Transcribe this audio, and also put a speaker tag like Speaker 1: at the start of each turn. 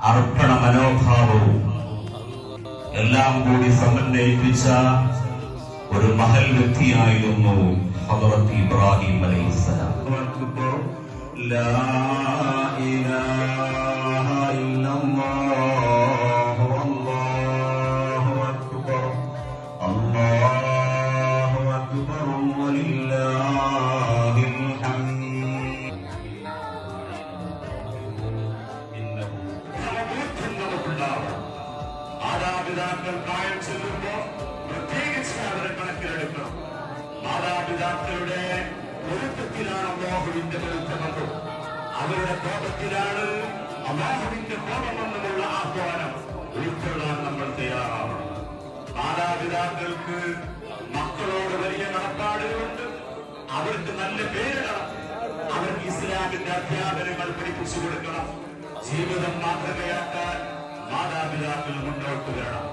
Speaker 1: അർപ്പണ മനോഭാവവും എല്ലാം കൂടി സമന്വയിപ്പിച്ച ഒരു മഹൽ വ്യക്തിയായിരുന്നു ഹദ്റത്ത് ഇബ്രാഹിം അലൈഹിസ്സലാം. ലാ ഇലാഹ ഇല്ലല്ലാഹ് വല്ലാഹു അക്ബർ അല്ലാഹു അക്ബർ വലില്ലാഹിൽ ഹംദ്. മാതാപിതാക്കൾ പ്രായം ചെല്ലുമ്പോ പ്രത്യേകിച്ച് അവരെ കണക്കിലെടുക്കണം. മാതാപിതാക്കളുടെ പൊരുത്തത്തിലാണ് അല്ലാഹുവിന്റെ പൊരുത്തമെന്നും അവരുടെ കോപത്തിലാണ് അല്ലാഹുവിന്റെ കോപമെന്നുമുള്ള ആഹ്വാനം ഉൾക്കൊള്ളാൻ നമ്മൾ തയ്യാറാവണം. മാതാപിതാക്കൾക്ക് മക്കളോട് വലിയ കടപ്പാടുകളുണ്ട്. അവർക്ക് നല്ല പേരിടണം. അവർക്ക് ഇസ്ലാമിന്റെ അധ്യാപനങ്ങൾ പഠിപ്പിച്ചു കൊടുക്കണം. ജീവിതം മാതൃകയാക്കാൻ മാതാപിതാക്കൾ മുന്നോട്ട് വരണം.